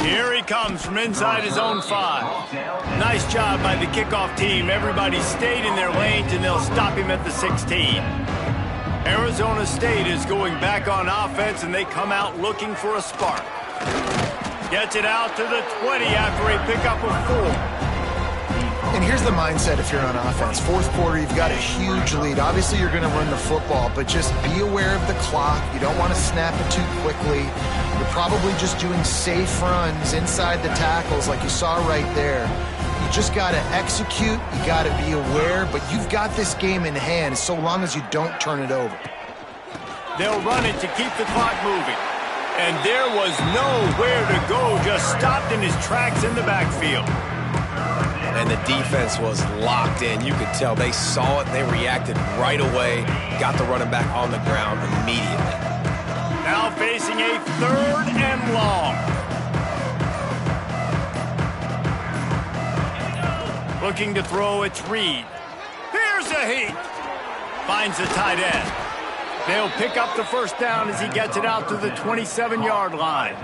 Here he comes from inside his own 5. Nice job by the kickoff team. Everybody stayed in their lanes, and they'll stop him at the 16. Arizona State is going back on offense, and they come out looking for a spark. Gets it out to the 20 after a pickup of 4. And here's the mindset if you're on offense. 4th quarter, you've got a huge lead. Obviously, you're going to run the football, but just be aware of the clock. You don't want to snap it too quickly. You're probably just doing safe runs inside the tackles like you saw right there. You just got to execute. You got to be aware, but you've got this game in hand so long as you don't turn it over. They'll run it to keep the clock moving. And there was nowhere to go, just stopped in his tracks in the backfield. And the defense was locked in. You could tell they saw it. They reacted right away. Got the running back on the ground immediately. Now facing a 3rd and long. Looking to throw, it's Reed. Here's a heat. Finds the tight end. They'll pick up the 1st down as he gets it out to the 27-yard line.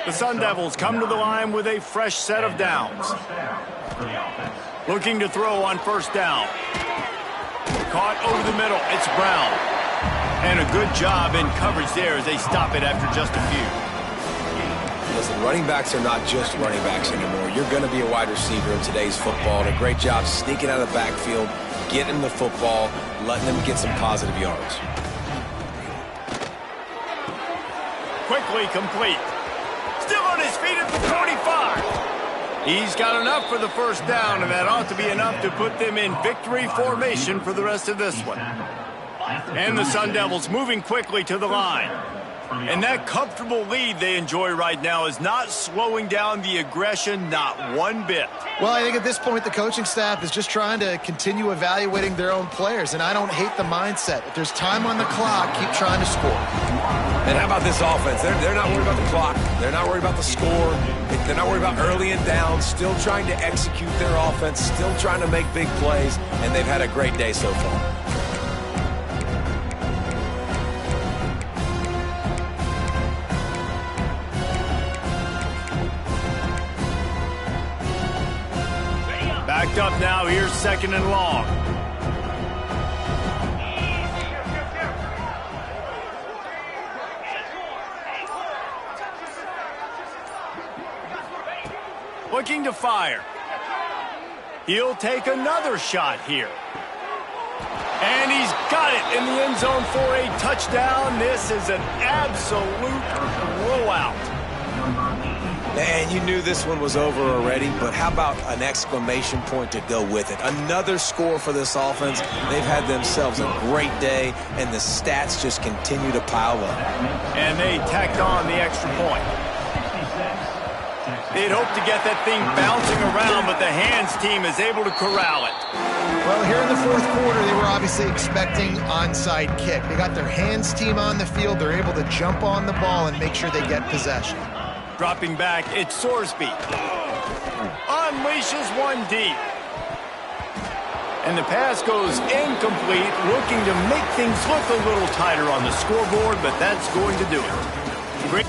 The Sun Devils come to the line with a fresh set of downs. Looking to throw on 1st down. Caught over the middle. It's Brown. And a good job in coverage there as they stop it after just a few. Listen, running backs are not just running backs anymore. You're going to be a wide receiver in today's football. And a great job sneaking out of the backfield, getting the football, letting them get some positive yards. Quickly complete. Still on his feet at the 45. He's got enough for the first down, and that ought to be enough to put them in victory formation for the rest of this one. And the Sun Devils moving quickly to the line. And that comfortable lead they enjoy right now is not slowing down the aggression, not one bit. Well, I think at this point the coaching staff is just trying to continue evaluating their own players, and I don't hate the mindset. If there's time on the clock, keep trying to score. And how about this offense? They're not worried about the clock. They're not worried about the score. They're not worried about early and down. Still trying to execute their offense. Still trying to make big plays. And they've had a great day so far. Backed up now. Here's 2nd and long. Looking to fire. He'll take another shot here. And he's got it in the end zone for a touchdown. This is an absolute blowout. And you knew this one was over already, but how about an exclamation point to go with it? Another score for this offense. They've had themselves a great day, and the stats just continue to pile up. And they tacked on the extra point. They'd hoped to get that thing bouncing around, but the hands team is able to corral it. Well, here in the 4th quarter, they were obviously expecting onside kick. They got their hands team on the field. They're able to jump on the ball and make sure they get possession. Dropping back, it's Sorsby. Unleashes one deep. And the pass goes incomplete, looking to make things look a little tighter on the scoreboard, but that's going to do it. Great.